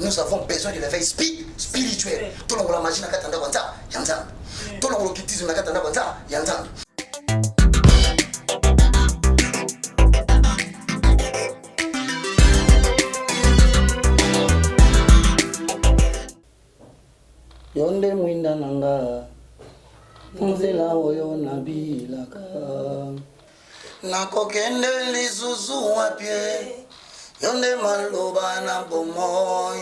nous avons besoin de l'éveil spirituel. Tout le monde la magie n'a qu'à attendre comme ça, yanzan. Tout le monde qui dit n'a qu'à attendre comme ça, yanzan. Yonde mwinda nanga nzela oyo nabilaka nakokende lisusu wapie yonde maloba na bomoy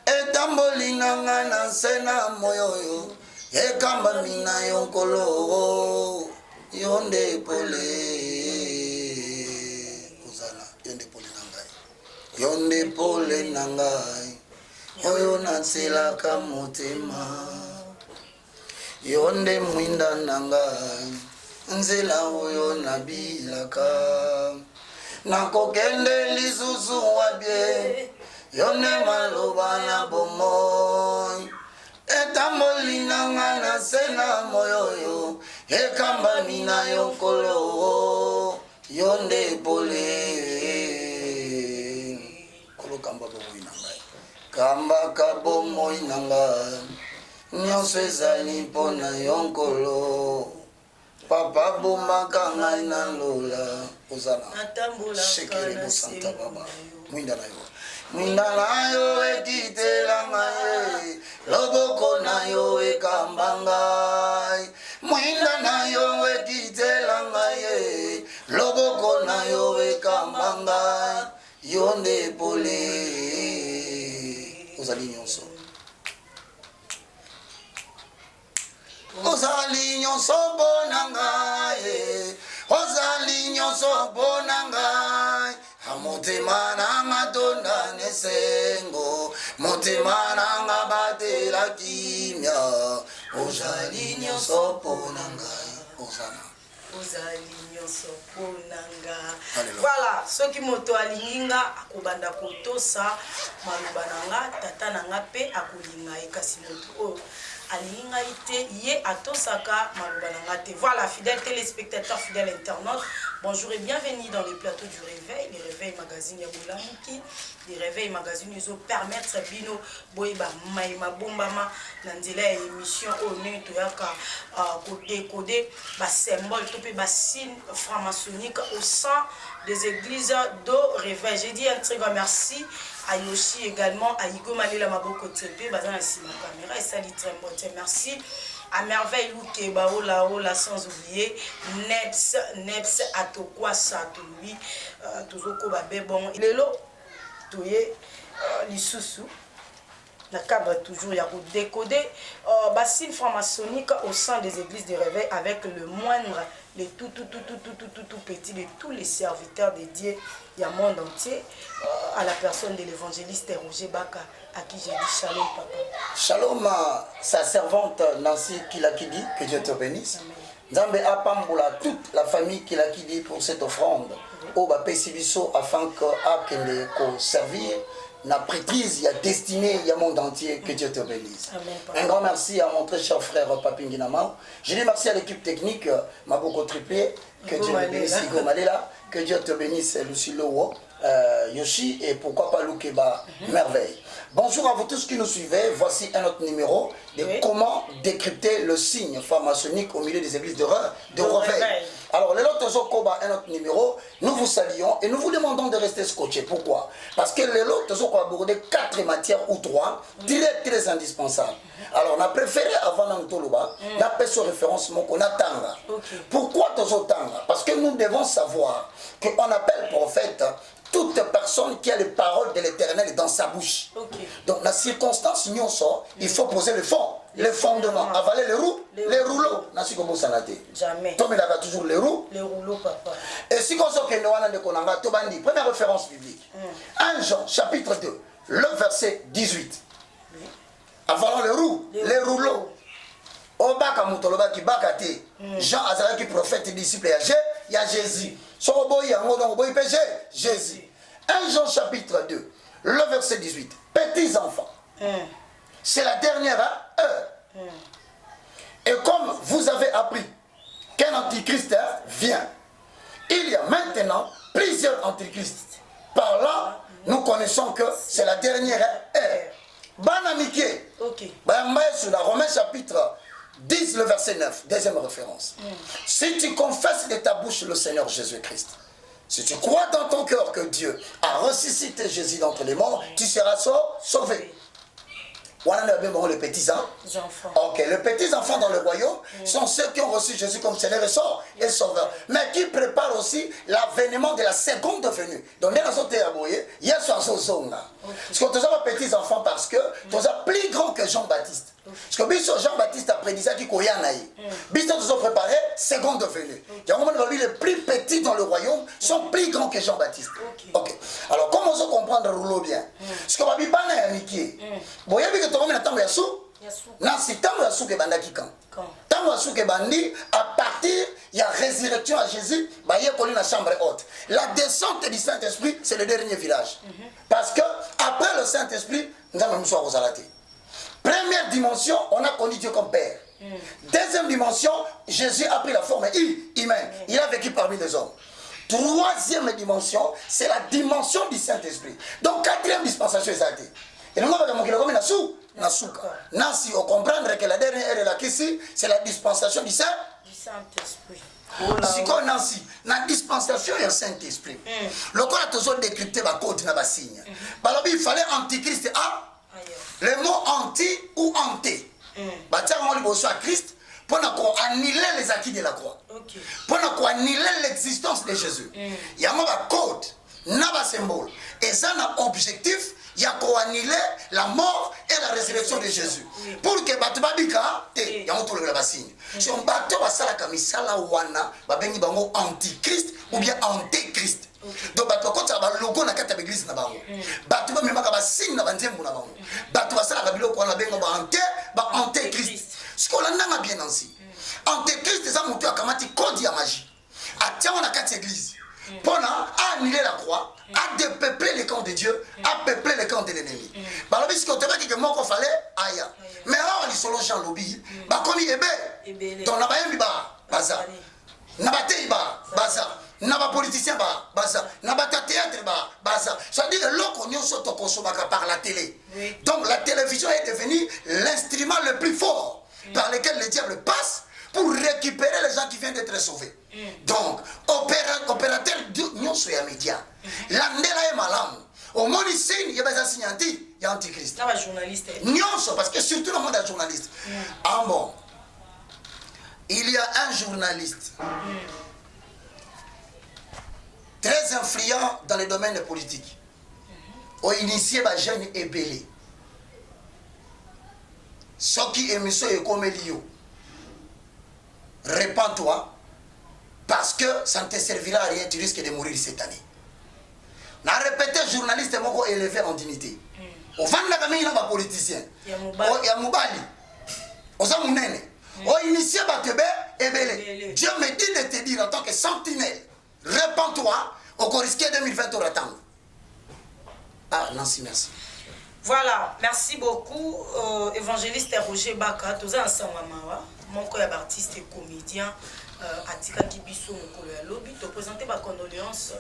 etamboli nanga na sena moyoyo ekamba mina yonkolo yonde pole uzana yonde pole nangai oyo natselaka motema yonde mwinda nangai nzela oyo nabilaka nakokende lisusu wabie yonde maloba na bomoy etamboli nanga na sena moyoyo ekamba mina yonkolo yonde pole kolokamba bomoy nangai kamba kabomoy nangai nyonso ezali mpona yonkolo papa bomaka ngai na lola ozala shekere bosanta baba mwinda na yo ekitela ngai loboko na yo ekamba ngai mwinda na yo ekitela ngai loboko na yo ekamba ngai yonde pole ozali nyonso ozali nyonso mpona ngai ozali nyonso mpona ngai motema nanga tonda nesengo motema nanga batela kimia ozali nyonso mpona ngai ozali nyonso mpona nga. Voilà, soki moto alinginga akobanda kotosa maloba nanga tata nanga pe akolinga ye kasi moto oyo alinga ite ye atosaka maloba nanga te. Voilà, fidèles téléspectateurs, fidèles internautes, bonjour et bienvenue dans le plateau du réveil, les réveils magazine ya Bolamuki, les réveils magazine ils permettre bino boyeba maima bombama na nzela ya émission oyo toyaka ko décoder ba symbole to pe ba signe franc-maçonnique au sein des églises de réveil. J'ai dit un très grand merci à Yoshi également, à Igo Malela Maboko Tepe, Bazan Sima Caméra, et salut très bon, merci. À merveille Louke Baola sans oublier Neps Atokwa Satoui, Tozoko Babebon, Lelo, Touye, Lisusu. La cadre toujours, il y a décoder bassine franc-maçonnique au sein des églises de réveil avec le moindre, les tout petit de tous les serviteurs dédiés du monde entier à la personne de l'évangéliste Roger Baka à qui j'ai dit shalom papa. Shalom à sa servante Nancy Kilakidi, que Dieu te bénisse. Nzambe apambola toute la famille Kilakidi pour cette offrande au Bapesibiso afin qu'elle servir la prêtrise, il y a destiné, il y a monde entier, que Dieu te bénisse. Amen, un grand merci à mon très cher frère Papi Nginama. Je dis merci à l'équipe technique, Maboko Triplé, que Dieu te bénisse, Igo Malela, que Dieu te bénisse, Lucie Lowo, Yoshi, et pourquoi pas Loukeba, merveille. Bonjour à vous tous qui nous suivez, voici un autre numéro de comment décrypter le signe franc-maçonnique au milieu des églises de réveil. Alors, les autres Koba, un autre numéro, nous vous saluons et nous vous demandons de rester scotchés. Pourquoi? Parce que les autres ont abordé 4 matières ou 3 très indispensables. Alors, on a préféré avant Nantoloba, la personne référence Mokonatanga. Pourquoi Tanga? Parce que nous devons savoir qu'on appelle prophète toute personne qui a les paroles de l'Éternel dans sa bouche. Donc, dans la circonstance, il faut poser le fond, les fondements, avaler les rouleaux. Jamais. Tom, il a toujours les rouleaux, papa. Et si on sort que nous avons première référence biblique, 1 Jean, chapitre 2, le verset 18. Avalant les rouleaux. Obaka Mutoloba qui bakate. Jean Azara qui prophète et disciple, il y a Jésus. Jésus. 1 Jean chapitre 2, le verset 18. Petits enfants, c'est la dernière heure. Et comme vous avez appris qu'un antichrist vient, il y a maintenant plusieurs antichrists. Par là, nous connaissons que c'est la dernière heure. Banamike. Ok. Sur la Romains chapitre 10, le verset 9, deuxième référence. Si tu confesses de ta bouche le Seigneur Jésus-Christ, si tu crois dans ton cœur que Dieu a ressuscité Jésus d'entre les morts, tu seras sauvé. Voilà les petits-enfants. Ok, les petits-enfants dans le royaume sont ceux qui ont reçu Jésus comme Seigneur et Sauveur, mais qui préparent aussi l'avènement de la seconde venue. Donc, il y a petits-enfants parce que tu es plus grand que Jean-Baptiste. Parce que Jean-Baptiste a prédit ça qui est naïf. Ils ont préparé seconde venue. Les plus petits dans le royaume sont plus grands que Jean-Baptiste. Ok. Alors, comment on comprendre Rouleau bien? Parce que Babi Bana est amitié. Bon, il y a vu que tu as mis la sou. Non, c'est tant que sou que banda qui quand. Tant que sou que bandi, à partir, il y a résurrection à Jésus, bah il y a collé la chambre haute. La descente du Saint-Esprit, c'est le dernier village. Parce que après le Saint-Esprit, nous allons nous soir aux alatés. Première dimension, on a connu Dieu comme Père. Deuxième dimension, Jésus a pris la forme humaine. Il a vécu parmi les hommes. Troisième dimension, c'est la dimension du Saint-Esprit. Donc, quatrième dispensation, c'est et nous avons Nancy, on comprendre que la dernière ère de la question, c'est la dispensation du Saint-Esprit. Nancy, la dispensation du Saint-Esprit. Le corps a toujours décrypté la code dans la signe. Il fallait antichrist le mot anti ou anté. On lui à Christ pour annuler les acquis de la croix. Pour annuler l'existence de Jésus. Il y a un code, un symbole. Et ça, un objectif. Il y a pour annuler la mort et la résurrection de Jésus. Pour que Batubabika, il y a un tour de la bassine. Si on bateau va ça la camisala wana, va bengi bango antichrist ou bien antéchrist. Donc bateau quand ça va logo na kata l'église na bango. Bateau même ka bassine na banzembu na bango. Bateau va ça la kabilo kwa na bengo ba antéchrist. Ce qu'on a bien ainsi. Antéchrist c'est un moto akamati code ya magie. Atia na kata église. Pour annuler la croix, à dépeupler les camps de Dieu, à peupler les camps de l'ennemi. Alors, puisque tu as dit que moi, il fallait, aïe. Mais là, on est solo Jean Lobby, comme il est bête. Donc, on a pas bazar. On a pas bazar. On a pas politicien, bazar. On a pas théâtre, bazar. Ça veut dire que l'on consomme par la télé. Donc, la télévision est devenue l'instrument le plus fort par lequel le diable passe pour récupérer les gens qui viennent d'être sauvés. Donc, opérateur nous sommes les médias. L'andela est malade. Au monde ici, il y a des signes anti, il y a antichrist. Il y a des journalistes. Nous, parce que surtout le monde est journaliste. Ah bon, il y a un journaliste très influent dans le domaine politique. Au initié par jeune et belé. Ce qui est monsieur et comme Elio. Répands-toi, parce que ça ne te servira à rien, tu risques de mourir cette année. Na répété journaliste moko élevé en dignité. Au vent de la famille, il y a des politiciens. Il y a Moubali. Au sein de au initié Batebe et Belé. Dieu me dit de te dire en tant que sentinelle, répands-toi, au risque 2020 au attendre. Ah, Nancy, merci. Voilà, merci beaucoup, évangéliste Roger Baka, tous ensemble, mon collègue artiste et comédien, Atika Kibiso, mon collègue lobby, te présenter ma condoléance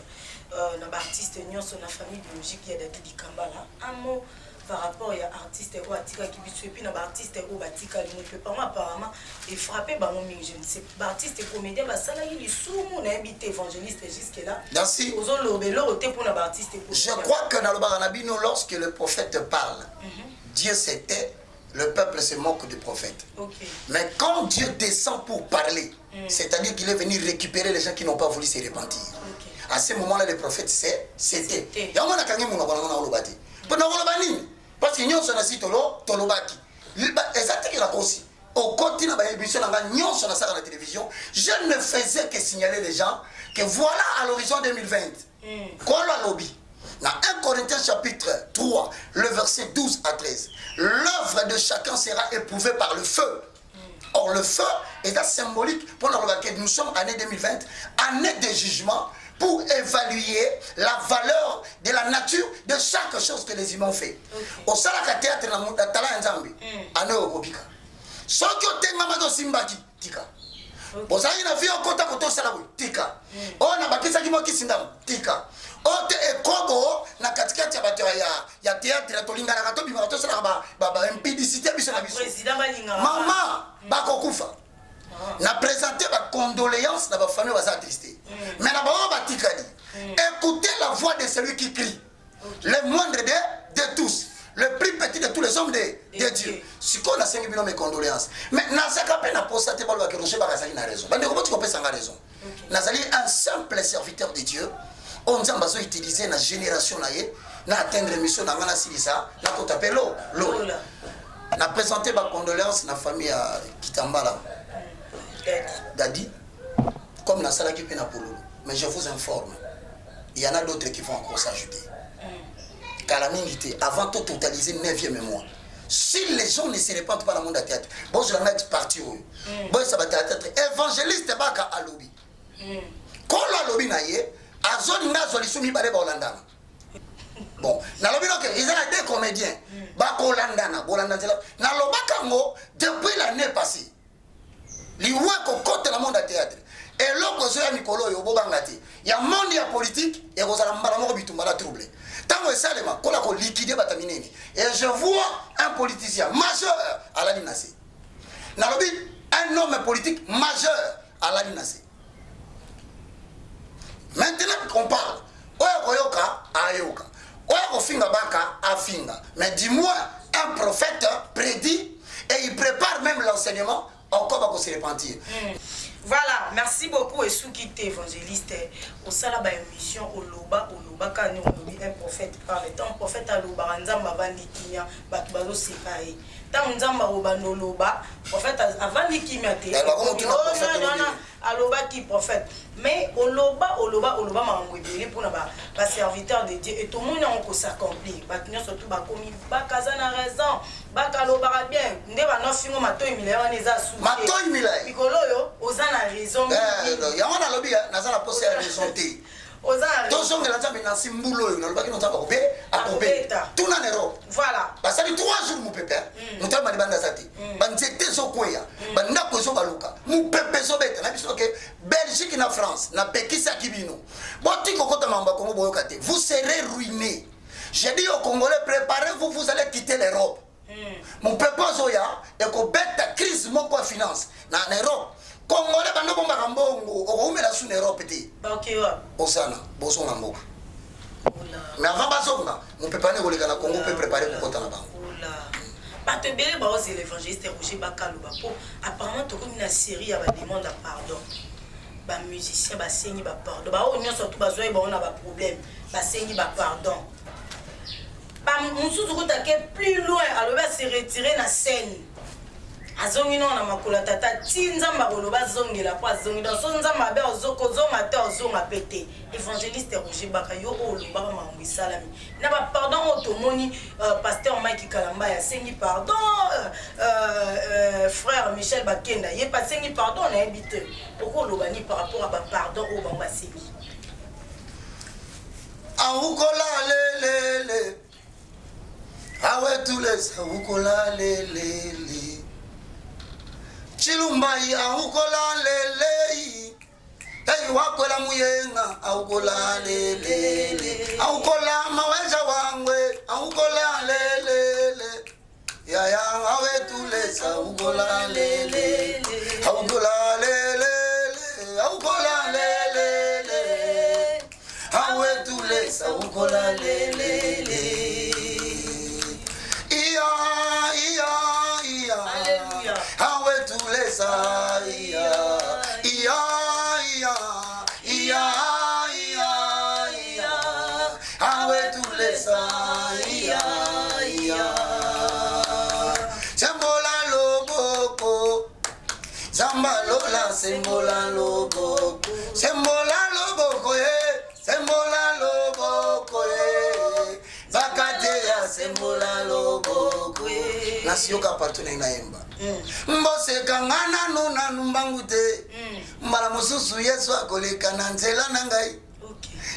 à l'artiste Nyon, son famille biologique, il y a des Kambala. Un mot par rapport à l'artiste Atika Kibiso, et puis l'artiste Batika, il ne peut pas, apparemment, et frapper, je ne sais pas, l'artiste et comédien, ça là, il est sous mon invité évangéliste jusque-là. Merci. Je crois que dans le Baranabino, lorsque le prophète parle, Dieu s'était. Le peuple se moque du prophète. Mais quand Dieu descend pour parler, c'est-à-dire qu'il est venu récupérer les gens qui n'ont pas voulu se repentir. À ce moment-là, le prophète, c'était. Il y a un moment parce qu'il y a au côté de la télévision, je ne faisais que signaler les gens que voilà à l'horizon 2020. Quoi le lobby? Dans 1 Corinthiens chapitre 3, le verset 12 à 13, l'œuvre de chacun sera éprouvée par le feu. Or, le feu est symbolique pour laquelle nous sommes année 2020, année de jugement, pour évaluer la valeur de la nature de chaque chose que les humains ont fait. Au Salaka théâtre, Tala Nzambi, Ano Obika. Ce qui est Simbaki, Tika. ozali na vie okota kotosala boye tika oyo nabakisaki mwa kisindamu tika oyo te ekobo na katikati ya bato ya théâtre tolinganaka tobimaka tosalaka baimpudicité biso na biso mama bakokufa na présenter bacondoléance na bafamille baza attristé mais na bango batikali écoutez la voix de celui qui crie le moindre de tous le plus petit de tous les hommes de Dieu. Si on a 5 millions de condoléances. Mais Nazaka pe na posate ba ke rocher ba kasali na raison. Bande ko tu kopesa nga raison. Nazali un simple serviteur de Dieu. On nzamba zo utiliser na génération na ye na atteindre mission na ngana silisa na ko tapelo lo. Na présenter ba condoléances na famille à Kitambala. Dadi comme na sala ki pe na polo. Mais je vous informe, il y en a d'autres qui vont encore s'ajouter. Calamité, avant de totaliser 9e mois. Si les gens ne se répandent pas dans le monde de théâtre, bon, je vais parti. Bon, ça va être évangéliste baka à lobby. Quand la lobby n'a yé, à zone n'a zoli soumi balé bolandana. Bon, na lobby donc ils ont des comédiens. Bako landana, bolandana. Na lobaka ngo depuis l'année passée. Li wako côté la monde de théâtre. Et l'autre zoya mikolo yo bobangati. Ya monde ya politique et kozala mbala moko bitumba la trouble. Tant que ça, on a liquidé Batamineni. Et je vois un politicien majeur à la dynastie. Nalobi, un homme politique majeur à la dynastie. Maintenant qu'on parle, Oyoka, Ayoka. Oyoka Finga Baka, Afinga. Mais dis-moi, un prophète prédit et il prépare même l'enseignement encore pour se repentir. Voilà, merci beaucoup et Soukite évangéliste. Au salaba émission au loba quand nous un prophète parle. Tant prophète à loba nzamba bandi kimia batubazo séparé. Tant nzamba obano loba prophète avant likimia te. Non aloba qui prophète. Mais au loba mangwebele pour na serviteur de Dieu et tout le monde on s'accomplit. Batnya surtout ba komi ba kazana raison. Ba kalobara bien. Ndeba no fingo mato imilaya neza sou. Mato imilaya. Mikolo yo ozana raison. Ya wana lobi na za poser raison te. Ozana. Donc on est dans na simbulo yo na loba ki nza ba kopé a kopé. Tout na nero. Voilà. Ba sali 3 jours mu pépé. Muta ma banda zati. Ba nzete zo kweya. Ba ndako zo baluka. Mu pépé zo beta na biso ke Belgique na France na pekisa kibino. Boti kokota mamba Congo boyoka te. Vous serez ruinés. J'ai dit aux Congolais préparez-vous, vous allez quitter l'Europe. Mon peuple Zoya et ko beta crise moko finance na Europe. Congolais bando bomba kambongo o umela su na Europe te. OK wa. Osana, boso na mboka. Mais avant bazonga, mon peuple ne koleka na Congo peut préparer pour kota na bango. Bato belé ba ose l'évangéliste Roger Bakaloba po apparemment to comme une série ya ba demande pardon. Ba musicien ba sengi ba pardon. Ba o nyonso to bazoy ba on a ba problème. Ba sengi ba pardon. Moussou plus loin, alors va se retirer na scène. Azongi non na makula tata tinzamba koloba zongi la po azongi dans son nzamba be ozoko zonga te ozonga pété. Évangéliste Roger Bakayo o lo ba mangwi salami. Na ba pardon otomoni pasteur Mike Kalamba ya sengi pardon frère Michel Bakenda ye pas sengi pardon na habité. Pourquoi lo bani par rapport à ba pardon o bamba sengi. Aoukola le awe tous les aoukola le Chilumbai aoukola le hey wakola muyenga aoukola le aoukola maweja wangwe aoukola le ya ya awe tous les aoukola le aoukola le aoukola le awe tous les aoukola le Alléluia. Awe tous les awe tous les Sembola loboko Zamba lola sembola loboko Sembola loboko Sembola loboko Zakatea sembola loboko Nasioka partune inaimba Mbose kangana nuna numbangu te Mbala mususu Yesu akoleka na nzela na ngai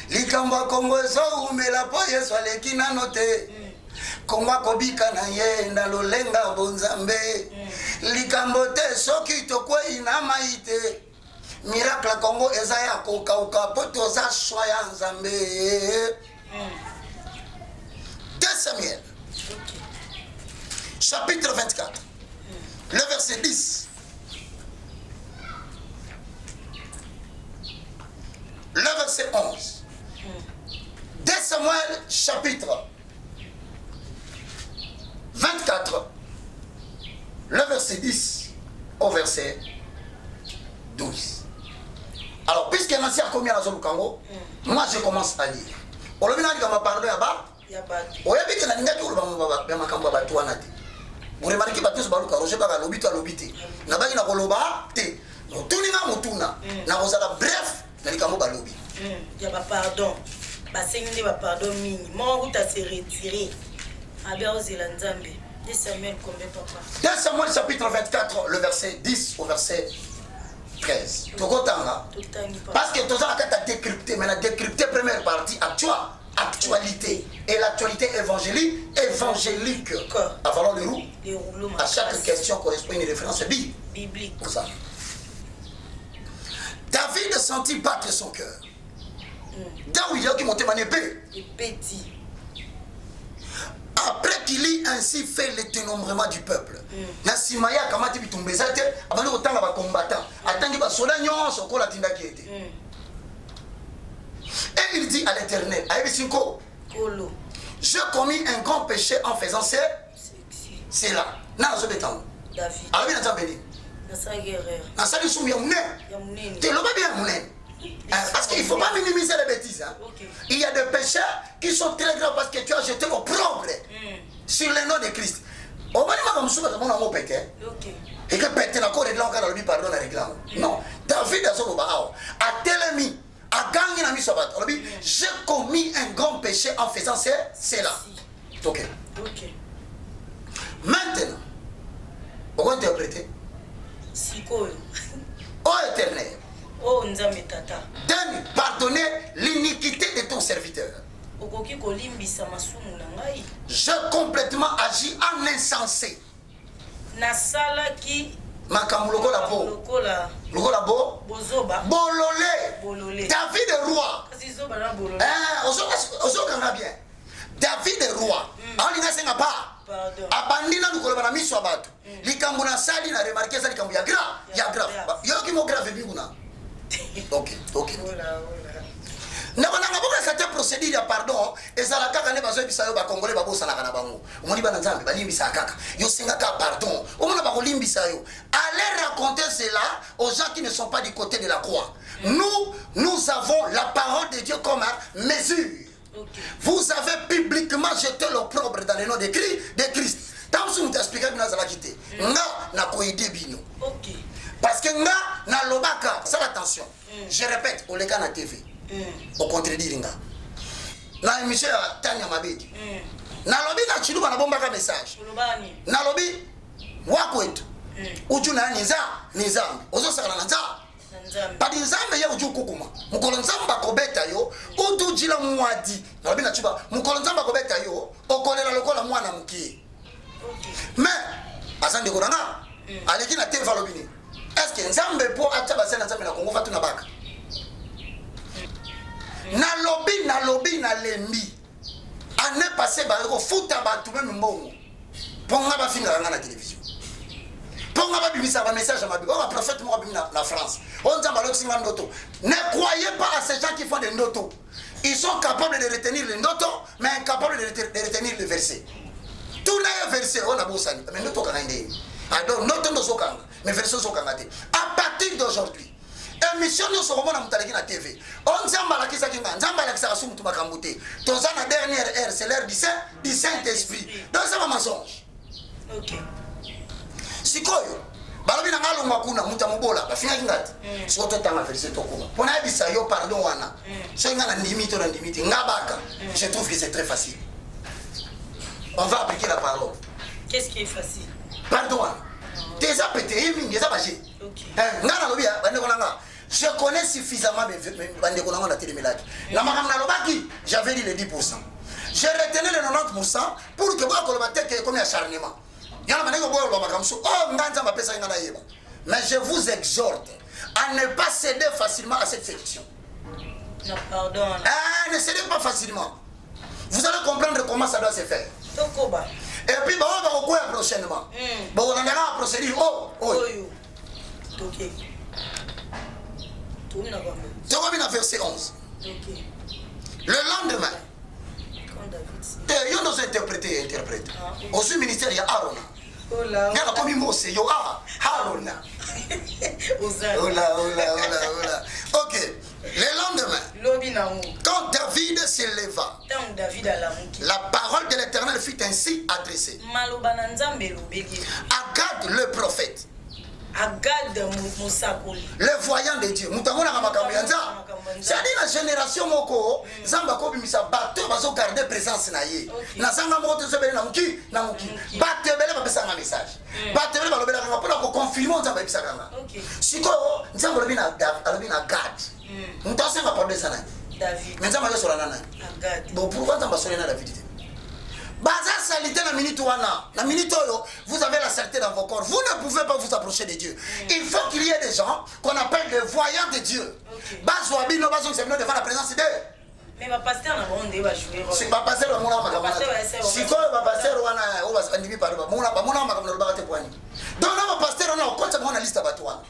Likamba Kongo so umela po Yesu aleki nano te Kongo kobika na ye na lolenga bonzambe likambo te soki tokwe ina maite miracle Congo eza ya kokauka poto za shwa ya nzambe 2 Samuel chapitre 24 le verset 10 le verset 11 2 Samuel chapitre 24 le verset 10 au verset 12. Alors, puisque Nancy a commis à la zone Congo, moi je commence à lire. On le dit comme pardon là-bas. On a vu que la ligne qui est au Macambo à Touanate. Vous remarquez que tous baluka roger ba lobito lobité. Na ba ina koloba te. Tout ni na mutuna. Na rozala bref, na likambo ba lobi. Ya ba pardon. Ba sengini ba pardon mini. Mo uta se retirer. Abia ozela nzambe. 2 Samuel combien papa? 2 Samuel chapitre 24 le verset 10 au verset 13. Parce que tout ça a décrypté, mais la décrypté première partie actualité et l'actualité évangélique. Avant les roues, à chaque question correspond une référence biblique. Pour ça. David sentit battre son cœur. David qui montait mon épée. Après qu'il ait ainsi fait le dénombrement du peuple, Nasimaya kamati bitumbezate abandi kotanga ba combattant atangi ba soda nyonso ko la tinda qui était. Et il dit à l'Éternel, je commis un grand péché en faisant cela. Nazo betan. David. Alors bien entendu. Na sali sumi ya munen. Tu l'as bien munen. Parce qu'il ne faut pas minimiser les bêtises. Hein. Okay. Il y a des péchés qui sont très graves parce que tu as jeté l'opprobre sur le nom de Christ. On va dire que mon amour pété. Et que pété n'a pas de langue dans le pardon la réclame. Non. David a son a télémi, a gagné la mise au bateau. J'ai commis un grand péché en faisant cela. Ok. Maintenant, on va interpréter. Oh Éternel. Oh Nzambe tata. Donne, pardonner l'iniquité de ton serviteur. J'ai complètement agi en insensé. Nasala ki Makamuloko la bo. Lokola bo. Bozoba. Bololé. David est roi. Osokanga bien. David est roi. Alinga senga pa. Abandina nous kolobana miso abato. Likambo na sali na remarquer ça likambo ya grave. Yo ki mo grave bibuna. Ok. Nabananga boka cette procédure ya pardon ezala kaka ne bazo bisayo ba congolais ba bosa na kana bango. Omoni bana nzambe balimbisa kaka. Yo senga ka pardon. Omona ba kolimbisa yo. Allez raconter cela aux gens qui ne sont pas du côté de la croix. Nous avons la parole de Dieu comme mesure. Okay. Vous avez publiquement jeté l'opprobre dans le nom de Christ. Tant que nous t'expliquons que nous avons quitté. Nga na koide bino. OK. Parce que nga na lobaka, ça attention. Je répète, au lega na TV. Au contredire nga. Na émission Tanya Mabedi. Na lobi na chiluba na bomba ka message. Na lobi wako etu. Uju na nizambi. Ozo sala na nzambi. Padi nzambe ya uju kukuma. Mukolo nzamba kobeta yo, utu jila mwadi. Na lobi na chiba, mukolo nzamba kobeta yo, okolela lokola mwana mukie. Mais asande koranga, aleki na TV lobini. Est-ce que nzambe po ataba sena nzambe na Kongo fatu na baka? Na lobi na lembi. Ane passé ba ko futa ba tu même mbongo. Ponga ba finga na télévision. Ponga ba bimisa ba message à ma bibi. On prophète mo bimina na France. On nzamba lo singa ndoto. Ne croyez pas à ces gens qui font des ndoto. Ils sont capables de retenir les ndoto mais incapables de retenir le verset. Tout les versets on a bossani. Mais ndoto kana ndeni. Alors ndoto ndo sokanga. Mais verset sokanga te. À partir d'aujourd'hui émission nous serons na mutaleki na TV. On nzamba la kisa kinga, nzamba la kisa sumu tubakambuté. Toza na dernière heure, c'est l'heure du Saint-Esprit. Donc ça va mensonge. OK. Sikoyo. Balobi na ngalo makuna muta mubola, ba finga kingati. Soto tanga verset tokoma. Pona bisa yo pardon wana. So ngana ndimi to na ndimi ngabaka. Je trouve que c'est très facile. On va appliquer la parole. Qu'est-ce qui est facile? Pardon. Déjà pété, déjà bagé. OK. Ngana lobi ya bande konanga. Je connais suffisamment bande konanga na télémelaki. La makam na lobaki, j'avais dit les 10%. j'ai retenu les 90% pour que vous ayez comme acharnement. Mais je vous exhorte à ne pas céder facilement à cette séduction. Non, pardon. Ah, ne cédez pas facilement. Vous allez comprendre comment ça doit se faire. Et puis, on va prochainement. On va la procédure. Ok. Tu vas bien verset 11. Le lendemain, il y a nos interprètes. Au ministère, il y a Aaron. Il y a comme il y a Aaron. Ok. Le lendemain, quand David s'éleva, la parole de l'Éternel fut ainsi adressée à Gad le prophète, le voyant de Dieu. C'est-à-dire la génération moko zamba ko bimisa bato bazo garder présence na ye na zanga moko to sebele na muki bato bele ba pesa message bato bele ba lobela ka pona ko confirmer zamba bisa kanga siko nzamba lobina Gad mutase nga parler sana David mais nzamba yo sora nana Gad bon pourquoi nzamba sora na David Baza salité la minute wana. La minute oyo, vous avez la saleté dans vos corps. Vous ne pouvez pas vous approcher de Dieu. Il faut qu'il y ait des gens qu'on appelle des voyants de Dieu. Bazo abino bazo c'est devant la présence de Dieu. Mais ma pasteur n'a pas de jouer. C'est pas pasteur le mona makamana. Si quoi va pasteur wana o bas andimi par mona makamana le bagate poani. Donc là ma pasteur on a compte mona liste batwa.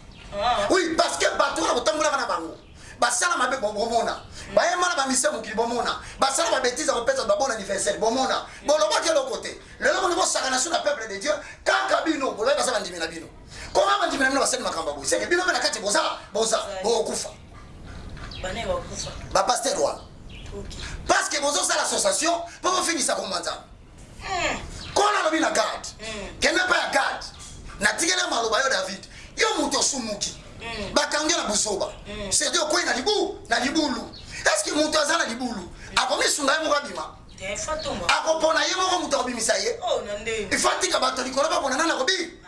Oui, parce que batwa botambola kana bango. Basala mabe bomona. Baye mala ba mission mukili bomona. Basala ba bêtise ba pesa ba bon anniversaire bomona. Boloba ke l'autre côté. Le lobo nebo sakanation na peuple de Dieu. Kaka bino boloba ba sala ndimi na bino. Comment ba ndimi na bino ba sala makamba bo. C'est que bino na kati boza bo kufa. Bane ba kufa. Ba pasteur wa. Parce que bozo sala association pour vous finir ça comme manza. Kona lobi na Gad. Kene pa Gad. Na tigela maloba yo David. Yo muto sumuki. Bakangela busoba. C'est Dieu quoi na libulu. Est-ce que muto azana libulu? Akomi sunga mo kabima. Akopona yemo ko muto bimisa ye. Oh nande. Il faut tika bato likolo ba pona na kobi.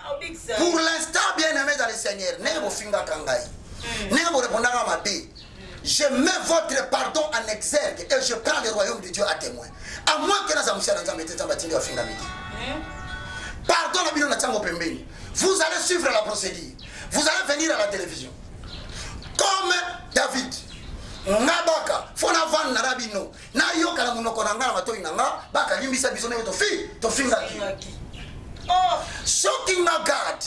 Pour l'instant bien aimé dans le Seigneur, ne bo finga kangai. Ne bo répondre à ma bé. Je mets votre pardon en exergue et je prends le royaume de Dieu à témoin. À moins que nous amoussions dans un métier de fin d'amitié. Pardon la bino na tango pembeni. Vous allez suivre la procédure. Vous allez venir à la télévision. Comme David. Nabaka, fona van na rabino. Na yoka na munoko na ngala matoi na nga, baka limbisa biso ne to finga ki. Oh, shocking my God.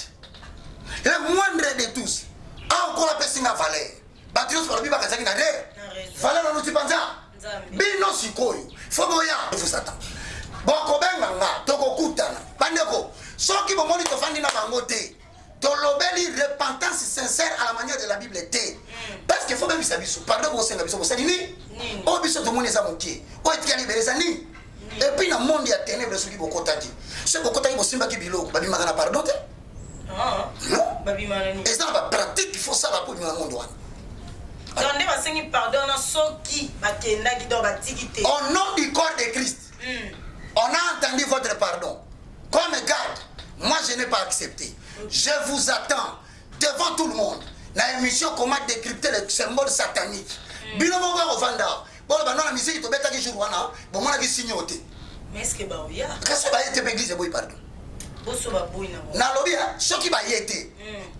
Le moindre de tous. Encore la personne à valeur. Batinos pour le biba kazaki na re. Valeur no tipanza. Bino sikoyo. Foboya vous attend. Boko benga nga toko kutana. Bandeko, soki bomoni to fandi na bangote. Tolobeli repentance sincère à la manière de la Bible était. Parce qu'il faut même savoir pardon pour senga biso bosali ni. O biso to moni za moki. O etika libéreza ni. Et puis dans monde ya ténèbres soki bokotaki. Ce bokotaki bosimba ki biloko babima kana pardon te. Ah. Babima nani. Et ça va pratique il faut ça la pour dans monde wana. Tandé va sengi pardon soki bakenda ki do batikité. Au nom du corps de Christ. On a entendu votre pardon. Comme Gad, moi je n'ai pas accepté. Je vous attends devant tout le monde. Dans l'émission comment décrypter les symboles sataniques. Binomo va vendre. Bon bah non la musique to beta ki jour wana, bon moi la ki signoté. Mais est-ce que ba oya? Qu'est-ce que ba été église boy pardon. Boso ba boy na. Na lobia, ce qui ba été.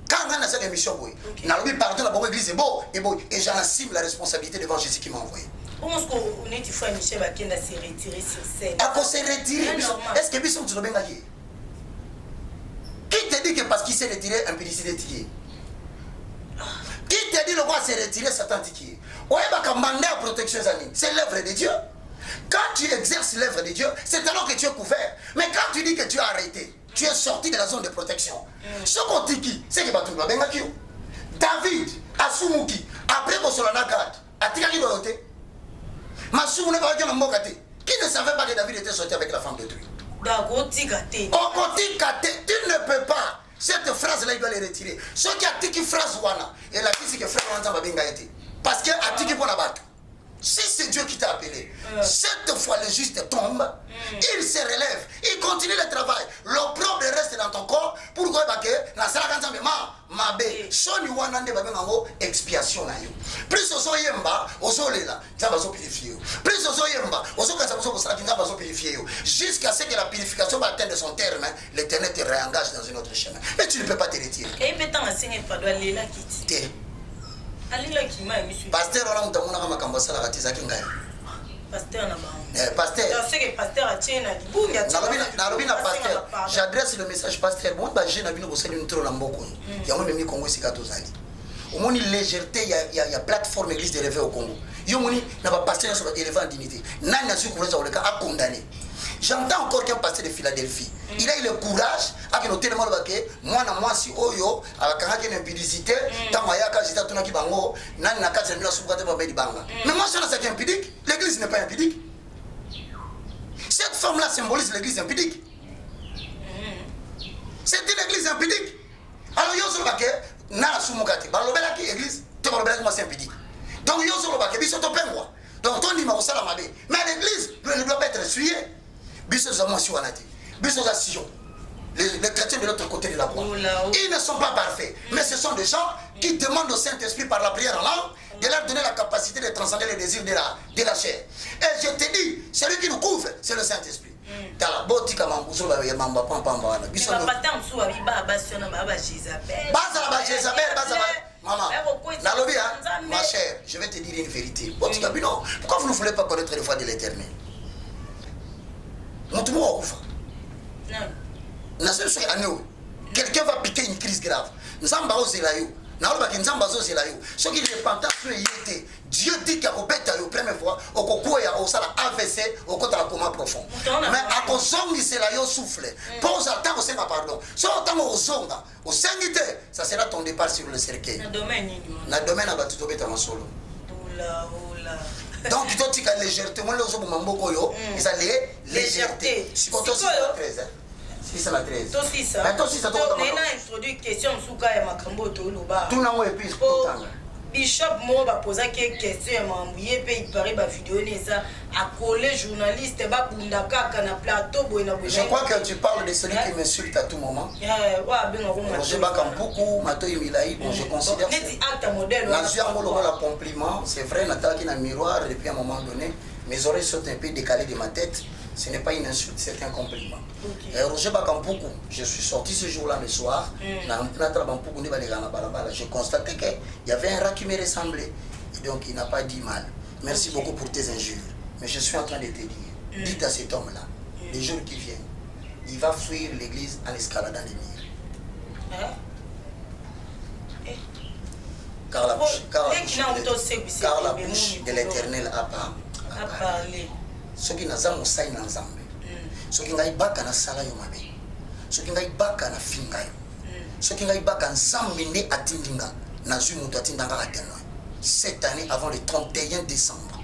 Quand on a cette émission boy. Na lobi pardon la bonne église beau et j'en assume la responsabilité devant Jésus qui m'a envoyé. Comment est-ce qu'on est une fois Michel Bakenda s'est retiré sur scène? À quoi s'est retiré? Est-ce que Bisson tu l'as bien gagné? Qui te dit que parce qu'il s'est retiré, impudicité tiré? Qui te dit le roi s'est retiré, Satan tiré? Ouais, bah, quand mandat à protection, c'est l'œuvre de Dieu. Quand tu exerces l'œuvre de Dieu, c'est alors que tu es couvert. Mais quand tu dis que tu as arrêté, tu es sorti de la zone de protection. Ce qu'on dit qui, c'est que tu vas bien gagner. David, Asumuki, après Bosolana Gad, a tiré le roté. Massoumou ne va pas dire qui ne savait pas que David était sorti avec la femme de Dieu. Tu ne peux pas. Cette phrase-là, il doit les retirer. Ce qui a dit phrase wana, et la dit que frère Wanza va bien gagner. Parce qu'il a dit pour la battre. Si c'est Dieu qui t'a appelé, cette fois le juste tombe, il se relève, il continue le travail. L'opprobre reste dans ton corps pour que la salle ma expiation. plus ozoyemba ozolela nzambe azopurifie yo plus ozoyemba ozokanisa mozo kosalaki nzambe azopurifie yo jusqu'à ce que la purification va atteindre son terme l'éternel te réengage dans un autre chemin mais tu ne peux pas te retirer pasteur wana moto amonaka makambo asalaka te ezaki ngai pasteur nalobi na pasteur j'adresse le message pasteur bon baje na bino bosali nitro na mboko yango memni Congo esika tozali omoni légèreté ya plateforme église de réveil au Congo yo moni na ba pasteur sur élevé en dignité nani na sukuroza oleka a condamné. J'entends encore qu'un pasteur de Philadelphie, il a eu le courage à noter le mot que moi na moi si oyo avec une impudicité tant mayaka jita tuna kibango nani na kaza mina subukate ba bedi banga. Mais moi ça c'est impudique, l'église n'est pas impudique. Cette femme là symbolise l'église impudique. C'est une église impudique. Alors yo sur baké na sumukate ba lobela ki église te ba lobela ki c'est impudique. Donc yo sur baké biso to pengwa. Donc ton dit ma osala mabe. Mais l'église ne doit pas être essuyée. Les chrétiens de l'autre côté de la croix, ils ne sont pas parfaits, mais ce sont des gens qui demandent au Saint-Esprit par la prière en langue de leur donner la capacité de transcender les désirs de la chair. Et je te dis, celui qui nous couvre, c'est le Saint-Esprit. Maman, ma chère, je vais te dire une vérité. Pourquoi vous ne voulez pas connaître les voies de l'Éternel? Quelqu'un va piquer une crise grave. Dieu dit qu'il y a une première fois, AVC, au côté de coma profond. Mais à cause de souffle, pose à temps au pardon. Ça sera ton départ sur le cercueil. Dans le domaine de solo. Donc, tu dis que la légèreté, moi, ils ont légèreté. Si tu as 13. Si ça la 13. Mais toi, si ça tombe. On a introduit une question sur tout le monde est plus Bishop mo ba posa ke question ma mbuye pe ipare ba vidéo neza a coller journaliste ba bunda kaka na plateau boina boina. Je crois que tu parles de celui qui m'insulte à tout moment. Roger Bakampuku, Matoyi Milaï, bon je considère que la compliment, c'est vrai, Nathalie qui est dans le miroir depuis un moment donné, mes oreilles sont un peu décalées de ma tête. Ce n'est pas une insulte, c'est un compliment. Roger Bakampuku, je suis sorti ce jour-là le soir. J'ai constaté qu'il y avait un rat qui me ressemblait. Et donc il n'a pas dit mal. Merci beaucoup pour tes injures. Mais je suis en train de te dire, dites à cet homme-là, les jours qui viennent, il va fuir l'église en escaladant les murs. Car la bouche de l'Éternel a parlé. Ce qui n'a pas moussai na nzambe ce qui ngai baka na sala yo mabe ce qui ngai baka na finga yo ce qui ngai baka nzambe ne atindinga na zui muto atindanga ateno cette année avant le 31 décembre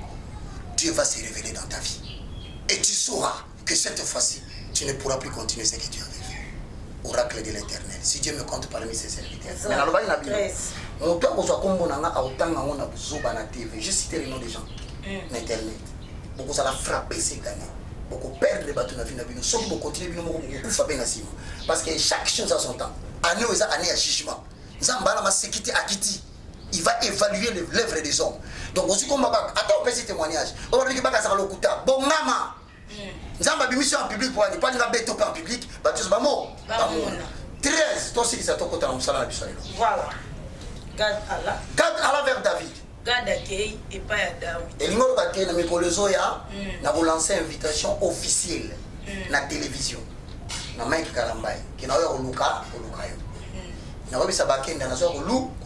Dieu va se révéler dans ta vie et tu sauras que cette fois-ci tu ne pourras plus continuer ce que tu avais fait. Oracle de l'Éternel, si Dieu me compte parmi ses serviteurs. Mais na loba na Bible mon toi ko so kombo nanga autanga ngona buzoba na TV, je cite les noms des gens na internet. Beaucoup ça la frapper ces années. Beaucoup perdre les bâtons dans la vie. Sauf que beaucoup continuer beaucoup bien parce que chaque chose a son temps. Année aux années à jugement. Zambala ma sécurité à Kiti. Il va évaluer l'œuvre des hommes. Donc aussi comme attends on peut ces témoignages. On va dire que ça va le coûter. Bon maman. Zamba mission en public pour aller pas de la bête en public. Bah tu sais pas mot. 13 toi aussi ça t'a côté dans la biso. Voilà. Garde Allah vers David. Et pas à David. Et l'ingolo baké na mikolo zoya na ko lancer invitation officielle na télévision. Na Mike Kalambai qui na yo luka yo. Na ko bisa baké na zo ko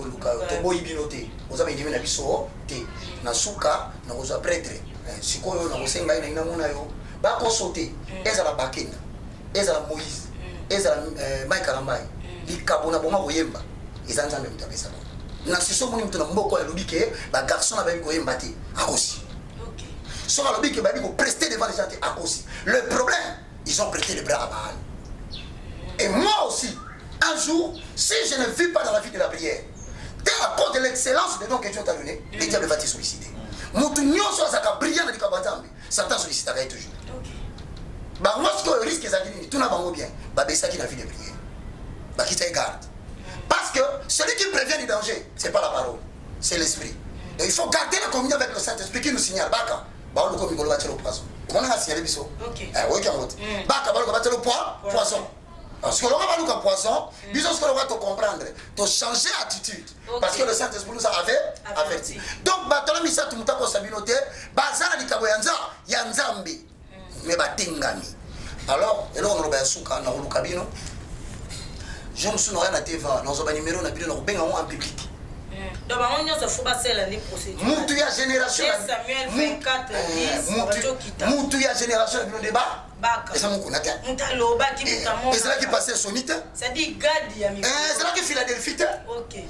luka yo. To boyi binoté. Oza ba ndimi na biso te. Na suka na ko zo prêtre. Sikoyo na ko senga ina ina mona yo. Ba ko sauter. Eza la baké. Eza la Moïse. Eza la Mike Kalambai. Likabona boma boyemba. Eza nzambe mutapesa. Na siso moni mutuna mboko ya lobike ba garçon na ba ko yemba te akosi. OK. So na lobike ba ko prester devant les gens te akosi. Le problème, ils ont prêté les bras à Baal. Et moi aussi, un jour, si je ne vis pas dans la vie de la prière, à cause de l'excellence de dons que Dieu t'a donné, le diable va te solliciter. Mutu nyonso azaka brillant na dikabazambe, Satan sollicitera toujours. OK. Ba moi ce que risque ezakini tout na bango bien, ba besaki na vie de prière. Ba kita garde. Parce que celui qui prévient du danger, ce n'est pas la parole, c'est l'esprit. il faut garder la communion avec le Saint-Esprit qui nous signale baka ba le comme le poisson on a signalé biso oui kamote baka ba le poisson parce que l'on va nous poisson biso ce que l'on va te comprendre te changer attitude parce que le Saint-Esprit nous a averti donc batala misa tumutako sabinote bazana likabo ya nzambe mais batingami alors et là on va suka na lukabino je me souviens na teva dans un numéro na bino na benga en public. Donc on a fait passer l'année procédure. Mutu ya génération. Samuel 24 10 Mutu ya génération bino débat. Baka. Et ça mon connaît. Mutalo baki mutamo. Et c'est là qui passait sonite. Ça dit gadi ya mi. C'est là qui Philadelphie. OK. Et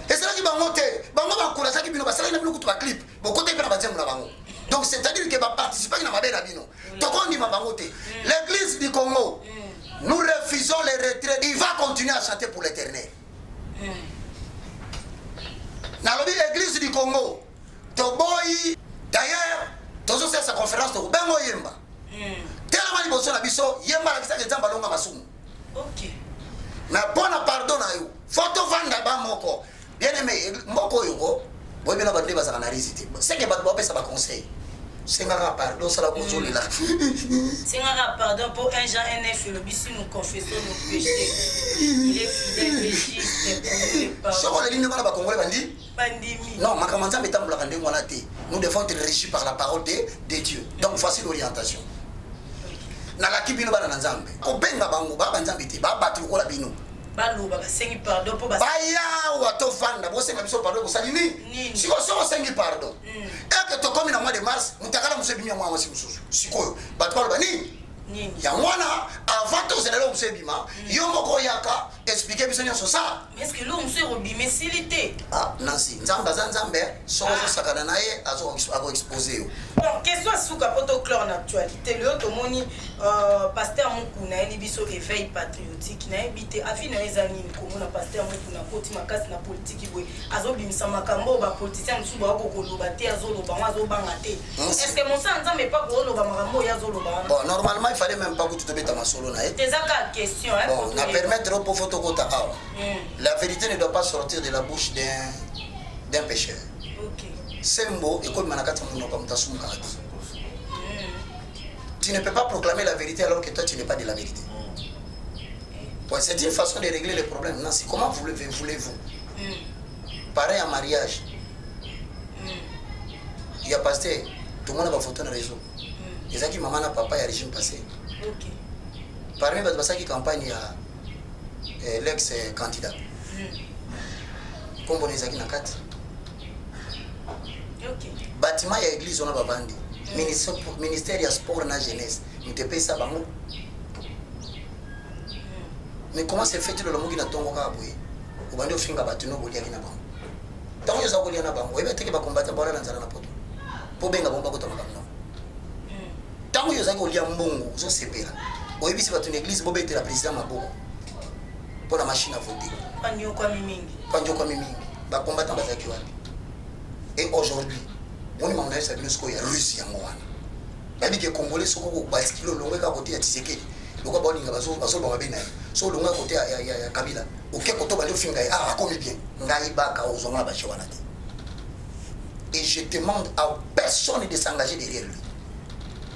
c'est là qui bangote. Bango ba kula ça qui bino ba ça na bino kutu ba clip. Bo côté pe na ba tiens na bango. Donc c'est-à-dire que ba participer na mabela bino. Tokondi ma bangote. L'église du Congo. Nous refusons les retraits. Il va continuer à chanter pour l'éternel. Dans l'église du Congo, Toboyi, d'ailleurs, toujours c'est sa conférence de Bengo Yemba. Tellement il bosse na biso, Yemba la kisa ke zamba longa masumu. OK. Mais bon pardon na yo. Photo vanda ba moko. Bien aimé, moko yo, boy bena ba deba za na risite. C'est que ba pesa ba conseil. Sengara pardon, ça la consoler là. Sengara pardon pour un Jean NF le bisu nous confessons nos péchés. Il est fidèle et juste pour nous. Sur les lignes de la Congolais bandi. Pandémie. Non, ma commentaire est en blanc nous devons être régis par la parole de Dieu. Donc voici l'orientation. Na la kibino bana nzambe. Ko benga bango ba nzambe te ba batu ko la bino. Baloba sengi pardon pour baya wato vanda bo senga biso pardon ko salini siko so sengi pardon et que to comme na mois de mars mutakala musebimia mwa wasi mususu siko batu baloba nini ya mwana avant to zela lo musebima yo moko yaka expliquer biso nyoso ça mais est-ce que lo musu robime silité ah nansi nzamba nzambe so sakana naye azo exposer bon question suka poto clair en actualité le tomoni pasteur Mukuna eli biso éveil patriotique na ebité afina ezani komona pasteur Mukuna koti makasi na politique boy azobimisa makambo ba politicien musu ba ko koloba te azoloba azo banga te est-ce que mon sang nzambe pas ko loba makambo ya azoloba bon normalement il fallait même pas que tu te mettes ma solo na et ezaka question hein bon na permettre pour photo kota awa la vérité ne doit pas sortir de la bouche d'un pécheur. OK sembo ekoli manakati muno kwa mtasumu kati. Tu ne peux pas proclamer la vérité alors que toi tu n'es pas de la vérité. Ouais, c'est une façon de régler les problèmes. Nancy, comment voulez-vous pareil en mariage. Il y a pasteur, tout le monde a photo dans le réseau. Les qui maman papa y a régime passé. OK. Parmi les personnes qui campagne il y a l'ex-candidat. Comme on est qui na kati. OK. Bâtiment y a église on a pas vendu. Ministère de sport et la jeunesse, nous te payons ça. Mais comment c'est fait le monde qui n'a pas de on va dire que nous avons des gens qui tant que nous avons des gens qui ont combattu pour la poto. Pour bien avoir des gens tant que nous avons des gens qui ont séparé. On a vu que l'église a la président pour la machine à voter. Pas de mimi. Combattant et aujourd'hui, on est demandé ça nous ya Russie yango wana. Babi ke Congolais soko baskilo longa ka côté ya Tshisekedi. Loko ba linga baso ba bena. So longa côté ya Kabila. OK koto ba finga ah comme bien. Ngai ba ka ozonga ba chwana te. Et je demande à personne de s'engager derrière lui.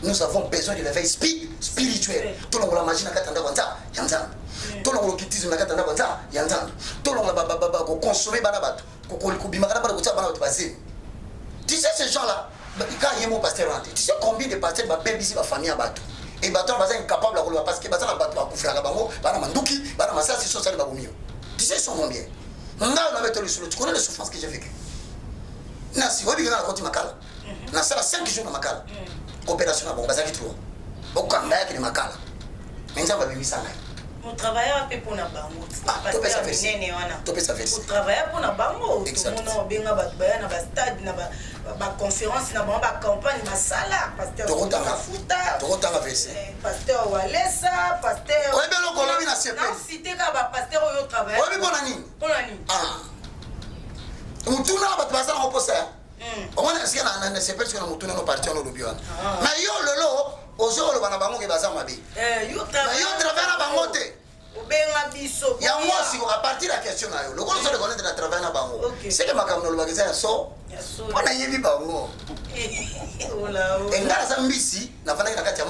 Nous avons besoin de l'éveil spirituel. Tout le monde la magie na katanda kwanza yanza. Tout le monde kitisme na katanda kwanza yanza. Tout le monde ba ko consommer bana batu. Ko kubima kana ba ko tsaba na batu. Tu sais ces gens-là, quand il y a mon pasteur, tu sais combien de pasteurs va perdre ici la famille à battre. Et battre va être incapable de rouler parce que battre va battre va couvrir la bango, va na manduki, va na massa si social bagomio. Tu sais son combien. On a avec le solo, tu connais les souffrances que j'ai vécues. Na si obi na koti makala. Na sala 5 jours na makala. Coopération na bon bazaki trop. Okanga yake ni makala. Menza ba bimisa ngai. Mon travail a fait pour na bango. Topesa versi. Topesa versi. Mon travail pour na bango. Tout le monde a benga ba baya na ba stade na ba conférence na ba campagne na sala pasteur. Tokotanga versi. Pasteur Walesa, pasteur. Ouais bien le kolobi na CP. Non cité ka ba pasteur oyo travail. Ouais bien nani? Bonani. Ah. Mutuna ba tbaza na oposa. On a essayé na CP sur na mutuna no parti on lobi wana. Na yo lelo ozo lo bana bango ke baza mabe. Yo travail na bango te. Obenga biso. Ya moi si à partir la question na yo. Le gros de connaître na travail na bango. C'est que makamno lo bageza so. Pona yebi bango. Ola. Engala zambisi na fana na kati ya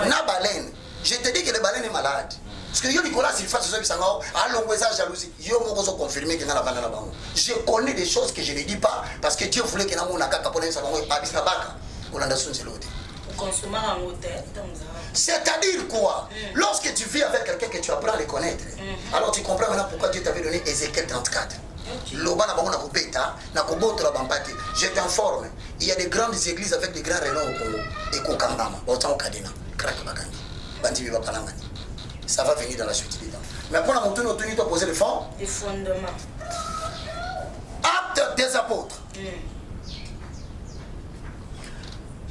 na baleine. Je te dis que le baleine est malade. Parce que yo Nicolas s'il fait ce bisanga alongo eza jalousie. Yo moko zo confirmer que na fana na bango. Je connais des choses que je ne dis pas parce que Dieu voulait que na mona kaka pona ça bango abisna baka. Olanda sunze lote. Consommer en hôtel. C'est-à-dire quoi? Lorsque tu vis avec quelqu'un que tu apprends à le connaître, alors tu comprends maintenant pourquoi Dieu t'avait donné Ézéchiel 34. Je t'informe, il y a des grandes églises avec des grands renoms au Congo. Et Kokangama, ça va venir dans la suite du temps. Mais pour la montée, nous devons poser les fondements. Les fondements. Actes des apôtres.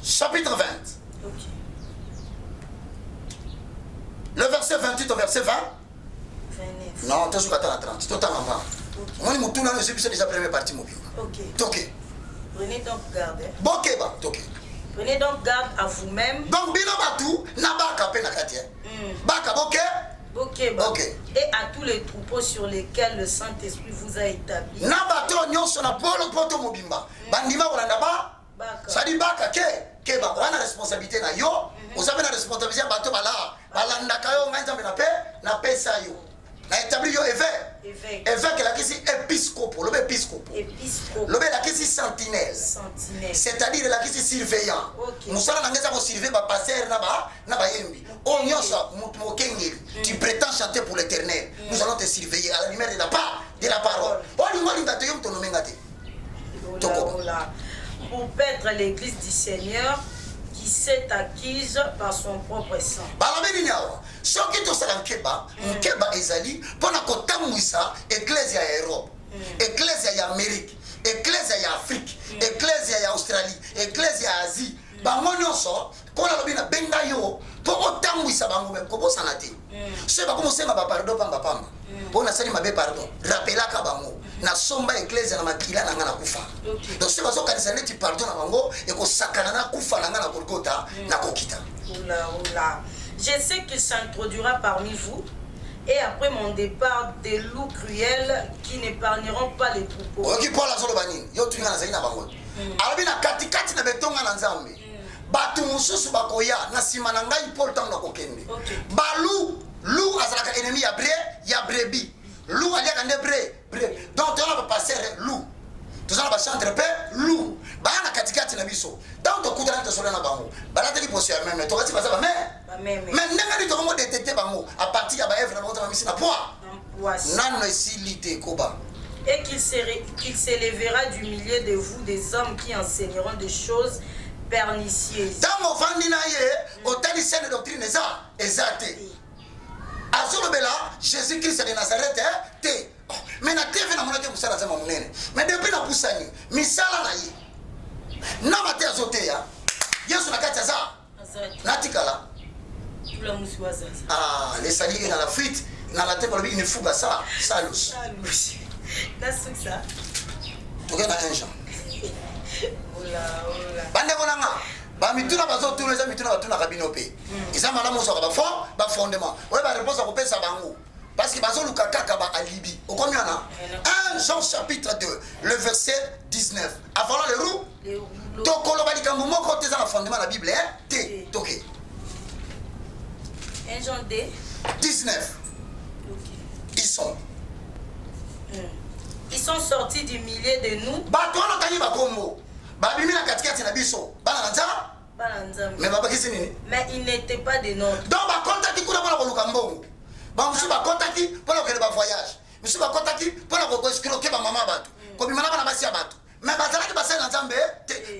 Chapitre 20. Okay. Le verset 28 au verset 20. 29. Non, tu es sur 30. Tout en avant. Moi, je suis déjà première partie. Ok. Prenez donc garde. Bokeba. Prenez donc garde à vous-même. Donc, bino batou, na baka pe na katia. Baka boke. Bokeba. Et à tous les troupeaux sur lesquels le Saint-Esprit vous a établi. Na bato nyonso na polo poto mobimba. Bandima olanda ba. Ça dit baka ke ba wana responsabilité na yo. Vous avez la responsabilité bato bala. Balanda kayo nganja na pesa yo. Na établi yo évêque la kisi épiscope, le épiscope. Le la kisi sentinelle. C'est-à-dire la kisi surveillant. Nous sommes ngeza ko surveiller ba passer na ba yembi. O nyosa mokengeli. Tu prétends chanter pour l'Éternel. Nous allons te surveiller à la lumière de la parole. O lingo linga te yom to nomengate. Pour paître l'église du Seigneur qui s'est acquise par son propre sang. Balabeli nyawa. Soki to sala nkeba ezali pona kotamwisa ecclesia ya Europe, ecclesia ya Amérique, ecclesia ya Afrique, ecclesia ya Australie, ecclesia ya Asie. Bango nyonso kola lobi na benga yo po otamwisa bango me ko bosana te. Se ba komosenga ba pardon pamba. Pona sali mabe pardon. Rappelaka bango na somba ecclesia na makila na ngana kufa. Donc se bazo kanisa neti pardon na bango e ko sakana na kufa na ngana Golgotha na kokita. Oula. Je sais qu'il s'introduira parmi vous, et après mon départ, des loups cruels qui n'épargneront pas les troupeaux. Ok, pour la zone banine, yo tu ngana zaina bango. Arabi na kati na betonga na nzambe. Batu mususu bakoya na sima na ngai Paul tanga kokende. Balu, loup azalaka ennemi ya brebis. Loup aliaka nde bre. Donc tu vas passer loup. Tu vas chanter pe loup. Bana katikati na biso. Donc to kudala to solana bango. Bala teli posia même to kasi bazaba mais nenga ni to mo détecter bango à partir ya ba evre na bango ta misi na poids. Nan no silité koba. Et qu'il s'élèvera du milieu de vous des hommes qui enseigneront des choses pernicieuses. Dans mon vandina ye, au tali scène doctrine ezate. Azolobela Jésus-Christ de Nazareth te. Mais na TV na monake musala za munene. Mais depuis na pusani, misala na ye. Na mate azoteya. Yesu na kati za. Natikala. Tula musiwaza. Les saliers dans la fuite, na la tête pour une fuga ça, salus. Na suksa. Tokena un Jean. Ola. Bande konanga. Ba mituna bazo tuna za mituna batuna kabino pe. Isa malamu so ba fondement. Ouais ba réponse ko pesa bango. Parce que bazo luka kaka ba alibi. O combien na? 1 Jean chapitre 2, le verset 19. Avant les roues. Tokolo ba likambo moko te za na fondement la Bible te. Toké. 1 Jean 2 19. Ils sont sortis du milieu de nous. Batono tani ba kombo. Babimi na katikati na biso. Bana nza. Mais baba kisi nini? Mais ils n'étaient pas des nôtres. Donc ba contacti kuna bana ko lukambo. Ba musu ba contacti pour le ba voyage. Musu ba contacti pour la ko escroquer ba maman batu. Ko bimana bana basi batu. Mais bazala ki basa na nzambe.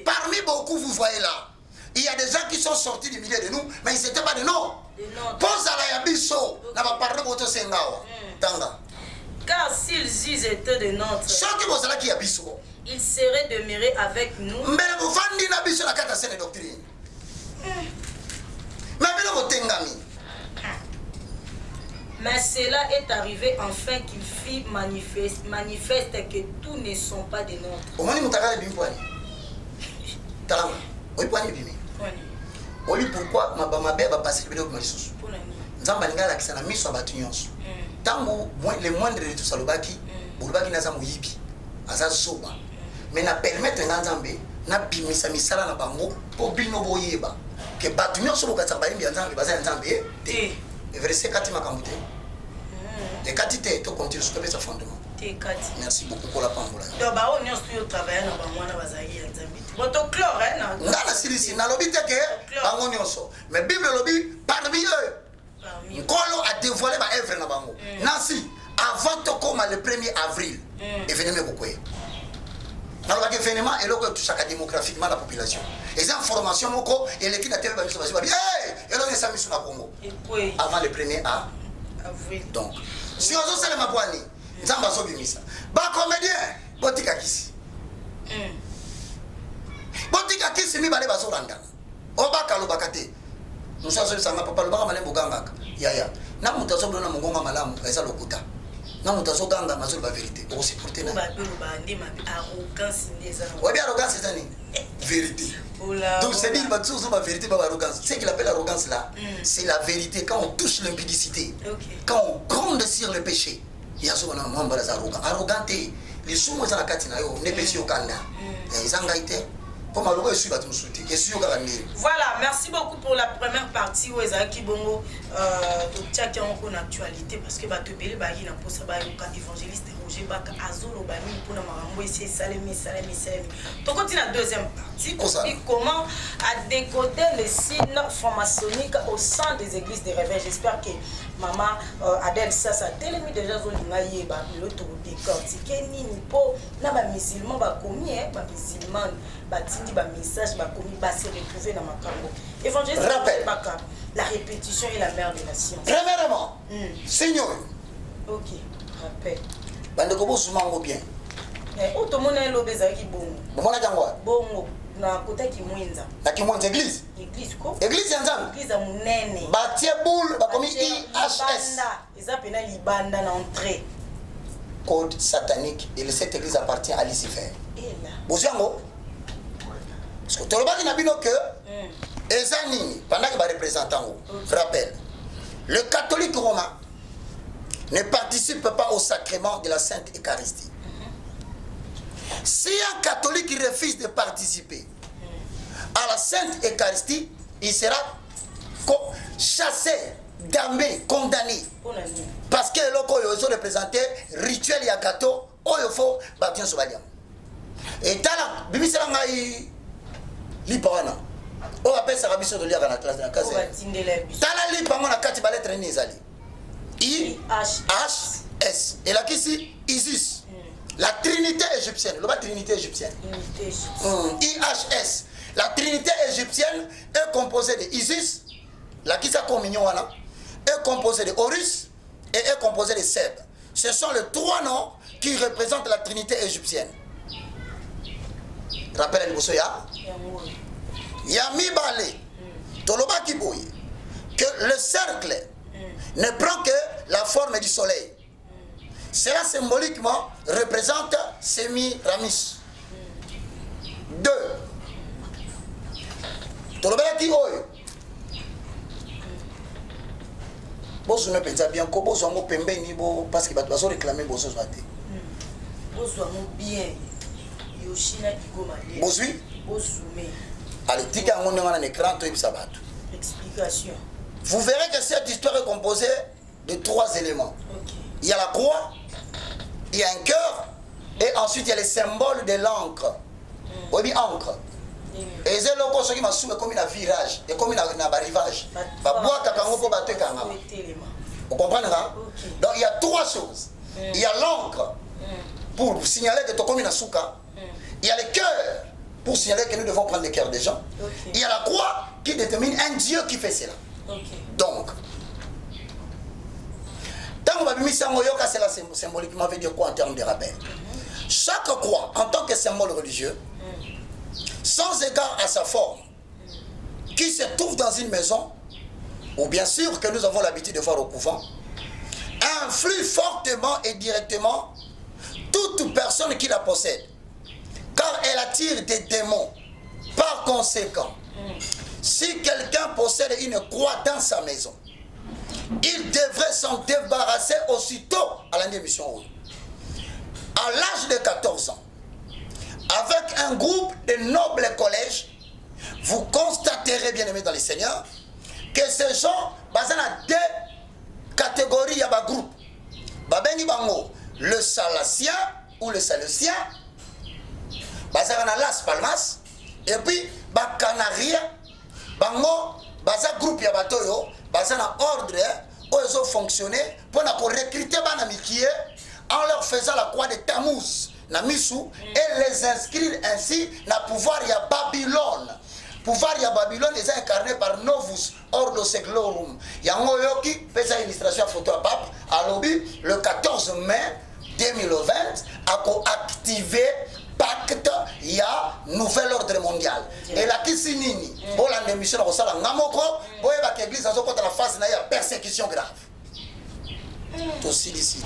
Parmi beaucoup vous voyez là. Il y a des gens qui sont sortis du milieu de nous, mais ils n'étaient pas de nous. Pose à la yabiso. Na ba parler boto sengawa. Tanga. Car s'ils étaient de nôtres, ils seraient demeurés avec nous. Mais cela est arrivé afin qu'il fit manifeste que tous ne sont pas des nôtres. Pourquoi ma baba passer le nzamba lingala kisana miso abatu nyonso tango le moindre de tout ça lobaki bolobaki naza moyibi aza zoba mais na permettre nga nzambe na bimisa misala na bango po bino boyeba ke bato nyonso bokatisa bayembi ya nzambe baza ya nzambe te verset 4 makambo te ekati te tokontinue sokopesa fondement merci beaucoup pour la pambola donc bao nyonso yo travailler na bango wana bazali ya nzambe te boto chlore na nga na silisi nalobi te ke bango nyonso mais bible lobi parmi eux nkolo a dévoilé ba œuvre na bango nansi avant tokoma le 1er avril événement ekokwea nalobaki événement eloko etushaka démographiquement la population eza information moko eleki na tele bamiso babi eloko esa miso na Congo avant le 1er avril donc si ozosalema bwani nzambe azobimisa bacomédien botika kisi mibale bazolandana obaka lobaka te mosu azobisanga papa lobaka malembo ogangaka yaya na moto azobona mongonga malamu eza lokuta na moto azoganga mazoloba vérité okosupporte na oyebi arrogance eza nini vérité donc c'est dire bato ozoba vérité baba arrogance ce qu'il appelle arrogance là c'est la vérité quand on touche l'impudicité quand on gronde sur le péché yazobana mwamba aza arrogant te lisumu eza na kati na yo nepesi yo kanda eza ngai te. Voilà, merci beaucoup pour la première partie où Ezaki Bongo tchaki en actualité parce que bato belé ba yina posa ba yoka évangéliste Roger Baka azolo ba mi pona marambo essayer salemi. To continue la deuxième partie comment à décoder les signes francs-maçonniques au sein des églises des réveils. J'espère que maman Adèle ça télémi déjà zolinga yeba l'auto décortiquer nini po na ba musulman ba komi ba musulman batindi ba message ba komi ba se retrouver dans makambo évangéliste Baka la répétition est la mère de la science. Premièrement Seigneur OK rappel bande ko bosumango bien auto mona lobeza ki bongo mona jangwa bongo na kota ki mwinza na ki mwinza église ko église ya nzambe église ya munene batie boule ba komi IHS eza pena libanda na entrée code satanique et cette église appartient à Lucifer boziango parce que tolobaki na bino que eza nini pendant que ba représentant rappel le catholique romain ne participe pas au sacrement de la Sainte Eucharistie. Si un catholique refuse de participer à la Sainte Eucharistie, il sera chassé, damné, condamné. Parce que l'oko sont représenté rituel et gâteau, il faut bâtir ce badiam. Et tala, bibi sera ngai lipawana. On appelle ça rabiso de lire dans la classe de la case. Tala lipango na kati balet traîner zali. IHS. Et là, ici, Isis. La Trinité égyptienne. La Trinité égyptienne. IHS. La Trinité égyptienne est composée de Isis, la qui communion est composée de Horus et est composée de Seb. Ce sont les trois noms qui représentent la Trinité égyptienne. Rappelez-vous ça. Yami Bale. Toloba Kiboye. Que le cercle ne prend que la forme du soleil. Cela symboliquement représente Semi-Ramis. 2. Tolobaki oyo. Bozo ne pensa bien ko bozo ngo pembeni bo parce que bato réclamer bozo zwate. Bozo ngo bien. Yoshina Igoma. Bozui? Bozume. Allez, tika ngo ngana na écran to ibisa bato. Explication. Vous verrez que cette histoire est composée de 3 éléments. Okay. Il y a la croix, il y a un cœur, et ensuite il y a les symboles de l'encre. Oui, encre. Et c'est là que m'a soumis comme un virage, et comme un rivage. Vous comprenez là? Donc il y a 3 choses. Il y a l'encre pour signaler que tu es comme une souka. Il y a le cœur pour signaler que nous devons prendre le cœur des gens. Il y a la croix qui détermine un Dieu qui fait cela. Donc, cela symboliquement veut dire quoi en termes de rappel? Chaque croix, en tant que symbole religieux, sans égard à sa forme, qui se trouve dans une maison, ou bien sûr que nous avons l'habitude de voir au couvent, influe fortement et directement toute personne qui la possède, car elle attire des démons. Par conséquent, si quelqu'un possède une croix dans sa maison, il devrait s'en débarrasser aussitôt à la démission. À l'âge de 14 ans, avec un groupe de nobles collèges, vous constaterez, bien aimés dans les seigneurs, que ces gens, basés dans deux catégories, il y a un groupe. Babengi bango, le Salacien ou le Salacien, basé dans Las Palmas, et puis Bacanaria, bango, basé groupe ya batoyo, basé dans ordre, où ils ont fonctionné pour recruter banamikié en leur faisant la croix de Tammuz, na Misu, et les inscrire ainsi dans le pouvoir de Babylone. Pouvoir de Babylone est incarné par Novus Ordo Seclorum. Yango yoki, fait sa illustration photo à pape, à lobby, le 14 mai 2020, a activé pacte ya nouvel ordre mondial. Et la kisi nini, bon la démission na kosala ngamoko, bon eba que l'église azo kota la phase na ya persécution grave. To silicite.